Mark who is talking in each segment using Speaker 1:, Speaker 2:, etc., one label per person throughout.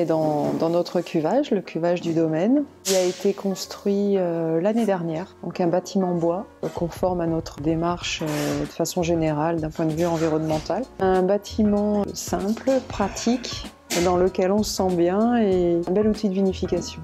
Speaker 1: dans notre cuvage, le cuvage du domaine. Il a été construit l'année dernière, donc un bâtiment bois conforme à notre démarche de façon générale d'un point de vue environnemental. Un bâtiment simple, pratique, dans lequel on se sent bien et un bel outil de vinification.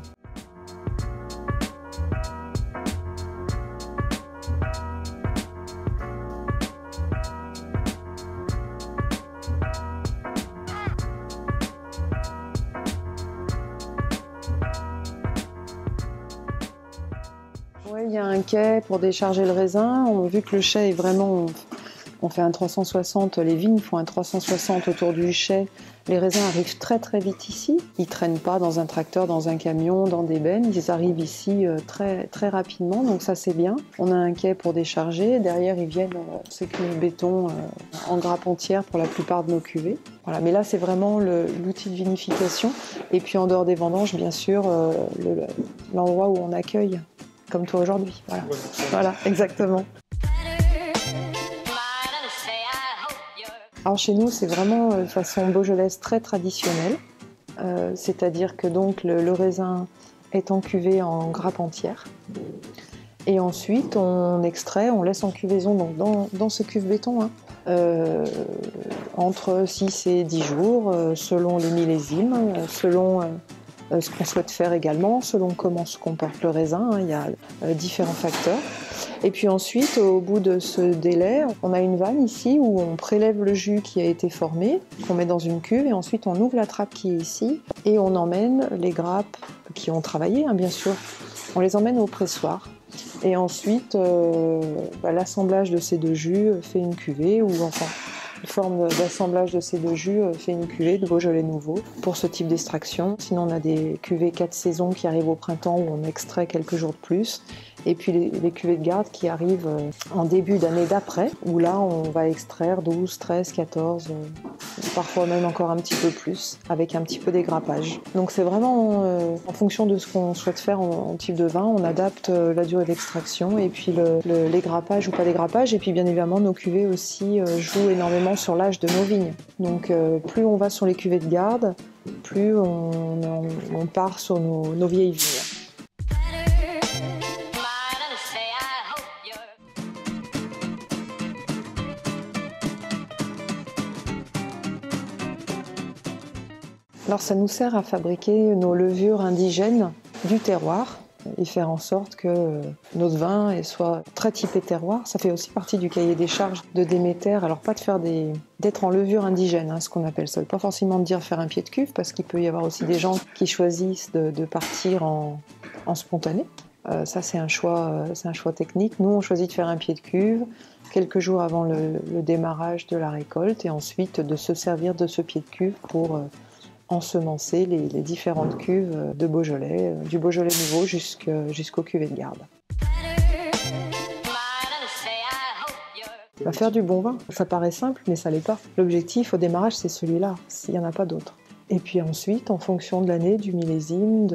Speaker 1: Ouais, il y a un quai pour décharger le raisin. Vu que le chai est vraiment... On fait un 360, les vignes font un 360 autour du chai. Les raisins arrivent très très vite ici. Ils ne traînent pas dans un tracteur, dans un camion, dans des bennes. Ils arrivent ici très, très rapidement, donc ça c'est bien. On a un quai pour décharger. Derrière, ils viennent ces cuves béton en grappe entière pour la plupart de nos cuvées. Voilà. Mais là, c'est vraiment l'outil de vinification. Et puis en dehors des vendanges, bien sûr, l'endroit où on accueille, comme toi aujourd'hui. Voilà, voilà, exactement. Alors chez nous, c'est vraiment de façon beaujolaise très traditionnelle, c'est-à-dire que donc le raisin est en cuvée en grappe entière, et ensuite on extrait, on laisse en cuvaison donc dans ce cuve béton, entre 6 et 10 jours, selon les millésimes, selon ce qu'on souhaite faire également, selon comment se comporte le raisin, il y a différents facteurs. Et puis ensuite, au bout de ce délai, on a une vanne ici où on prélève le jus qui a été formé, qu'on met dans une cuve, et ensuite on ouvre la trappe qui est ici, et on emmène les grappes qui ont travaillé, bien sûr, on les emmène au pressoir. Et ensuite, l'assemblage de ces deux jus fait une cuvée, ou enfin, une forme d'assemblage de ces deux jus fait une cuvée de Beaujolais nouveau pour ce type d'extraction. Sinon, on a des cuvées 4 saisons qui arrivent au printemps où on extrait quelques jours de plus. Et puis les cuvées de garde qui arrivent en début d'année d'après, où là on va extraire 12, 13, 14, parfois même encore un petit peu plus, avec un petit peu dégrappage. Donc c'est vraiment en fonction de ce qu'on souhaite faire en type de vin, on adapte la durée d'extraction et puis les grappages ou pas des grappages. Et puis bien évidemment nos cuvées aussi jouent énormément sur l'âge de nos vignes. Donc plus on va sur les cuvées de garde, plus on part sur nos vieilles vignes. Alors ça nous sert à fabriquer nos levures indigènes du terroir et faire en sorte que notre vin soit très typé terroir. Ça fait aussi partie du cahier des charges de Déméter. Alors pas de faire d'être en levure indigène, ce qu'on appelle ça. Pas forcément de dire faire un pied de cuve, parce qu'il peut y avoir aussi des gens qui choisissent de partir en spontané. Ça c'est un choix technique. Nous on choisit de faire un pied de cuve quelques jours avant le démarrage de la récolte, et ensuite de se servir de ce pied de cuve pour ensemencer les différentes cuves de Beaujolais, du Beaujolais nouveau jusqu'aux cuvées de garde. Faire du bon vin, ça paraît simple, mais ça l'est pas. L'objectif au démarrage, c'est celui-là, s'il n'y en a pas d'autre. Et puis ensuite, en fonction de l'année, du millésime,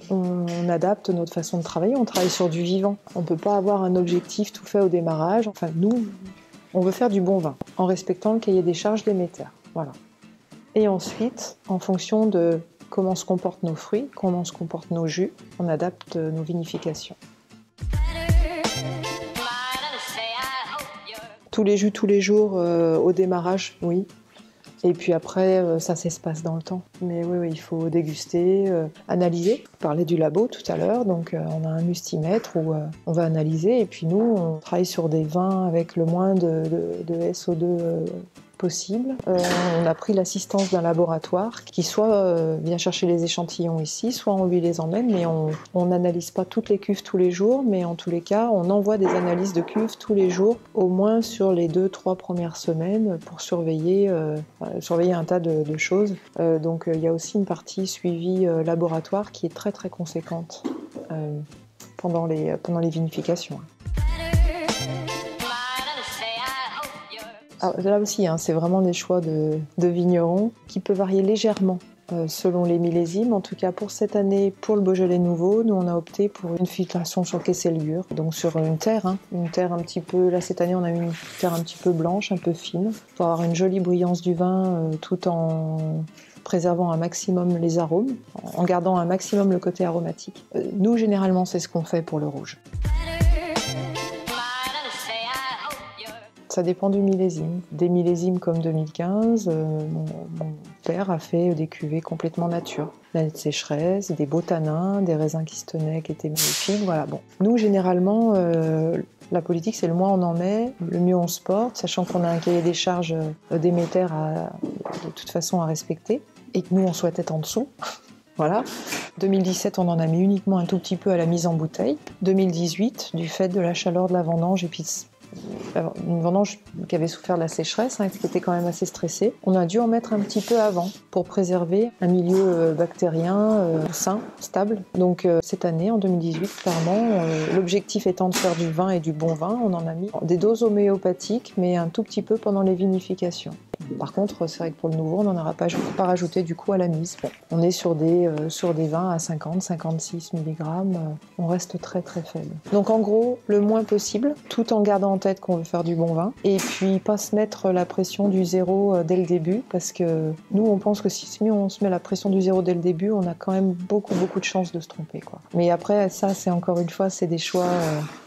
Speaker 1: on adapte notre façon de travailler, on travaille sur du vivant. On ne peut pas avoir un objectif tout fait au démarrage. Enfin, nous, on veut faire du bon vin, en respectant le cahier des charges Déméter. Voilà. Et ensuite, en fonction de comment se comportent nos fruits, comment se comportent nos jus, on adapte nos vinifications. Tous les jus, tous les jours, au démarrage, oui. Et puis après, ça s'espace dans le temps. Mais oui, il faut déguster, analyser. On parlait du labo tout à l'heure, donc on a un mustimètre où on va analyser. Et puis nous, on travaille sur des vins avec le moins de SO2 possible. On a pris l'assistance d'un laboratoire qui soit vient chercher les échantillons ici, soit on lui les emmène, mais on n'analyse pas toutes les cuves tous les jours, mais en tous les cas, on envoie des analyses de cuves tous les jours, au moins sur les 2-3 premières semaines, pour surveiller un tas de choses. Donc il y a aussi une partie suivi laboratoire qui est très très conséquente pendant les vinifications. Alors, là aussi, c'est vraiment des choix de vignerons qui peuvent varier légèrement selon les millésimes. En tout cas, pour cette année, pour le Beaujolais nouveau, nous on a opté pour une filtration sur Kessel-Lure, donc sur une terre un petit peu. Là cette année, on a une terre un petit peu blanche, un peu fine, pour avoir une jolie brillance du vin, tout en préservant un maximum les arômes, en gardant un maximum le côté aromatique. Nous, généralement, c'est ce qu'on fait pour le rouge. Ça dépend du millésime. Des millésimes comme 2015, mon père a fait des cuvées complètement nature. L'année de sécheresse, des beaux tanins, des raisins qui se tenaient, qui étaient magnifiques. Voilà, bon. Nous, généralement, la politique, c'est le moins on en met, le mieux on se porte, sachant qu'on a un cahier des charges d'émetteurs de toute façon à respecter, et que nous, on souhaite être en dessous. Voilà. 2017, on en a mis uniquement un tout petit peu à la mise en bouteille. 2018, du fait de la chaleur de la vendange et puis une vendange qui avait souffert de la sécheresse, qui était quand même assez stressée. On a dû en mettre un petit peu avant pour préserver un milieu bactérien sain, stable. Donc cette année, en 2018, clairement, l'objectif étant de faire du vin et du bon vin, on en a mis des doses homéopathiques, mais un tout petit peu pendant les vinifications. Par contre, c'est vrai que pour le nouveau, on n'en aura pas rajouté du coup à la mise. Bon, on est sur des vins à 50-56 mg, on reste très très faible. Donc en gros, le moins possible, tout en gardant en tête qu'on veut faire du bon vin, et puis pas se mettre la pression du zéro dès le début, parce que nous on pense que si on se met la pression du zéro dès le début, on a quand même beaucoup de chances de se tromper, quoi. Mais après, ça c'est encore une fois, c'est des choix,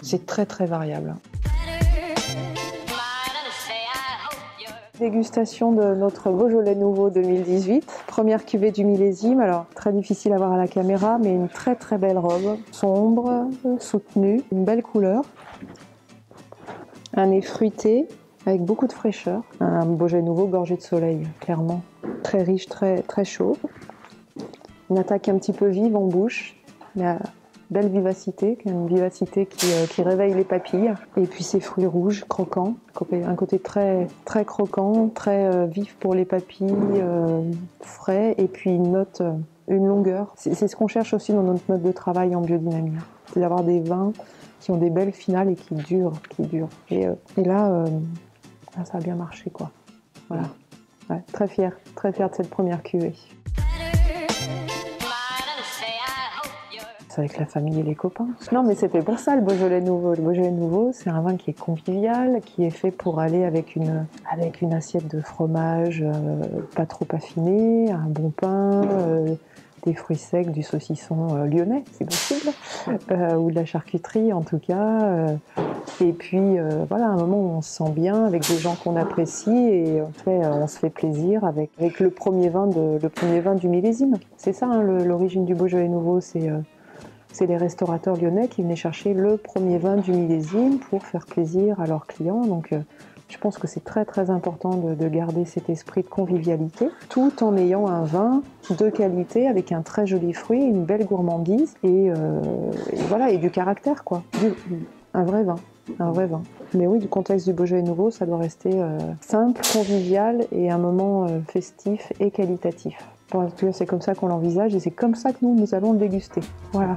Speaker 1: c'est très très variable. Dégustation de notre Beaujolais Nouveau 2018. Première cuvée du millésime, alors très difficile à voir à la caméra, mais une très très belle robe, sombre, soutenue, une belle couleur. Un nez fruité, avec beaucoup de fraîcheur. Un Beaujolais Nouveau gorgé de soleil, clairement. Très riche, très, très chaud. Une attaque un petit peu vive en bouche. Belle vivacité, une vivacité qui réveille les papilles. Et puis ces fruits rouges, croquants, un côté très, très croquant, très vif pour les papilles, frais, et puis une longueur. C'est ce qu'on cherche aussi dans notre mode de travail en biodynamie. C'est d'avoir des vins qui ont des belles finales et qui durent. Et là, ça a bien marché, quoi. Voilà. Ouais, très fière de cette première cuvée. Avec la famille et les copains. Non, mais c'est fait pour ça, le Beaujolais Nouveau. Le Beaujolais Nouveau, c'est un vin qui est convivial, qui est fait pour aller avec une assiette de fromage pas trop affiné, un bon pain, des fruits secs, du saucisson lyonnais, si possible, ou de la charcuterie en tout cas. Et puis, voilà, un moment où on se sent bien avec des gens qu'on apprécie et on se fait plaisir avec le premier vin du millésime. C'est ça, hein, l'origine du Beaujolais Nouveau, c'est les restaurateurs lyonnais qui venaient chercher le premier vin du millésime pour faire plaisir à leurs clients. Donc je pense que c'est très très important de garder cet esprit de convivialité, tout en ayant un vin de qualité avec un très joli fruit, une belle gourmandise et voilà, et du caractère, quoi. Un vrai vin. Mais oui, du contexte du Beaujolais Nouveau, ça doit rester simple, convivial et un moment festif et qualitatif. En tout cas, c'est comme ça qu'on l'envisage et c'est comme ça que nous allons le déguster. Voilà.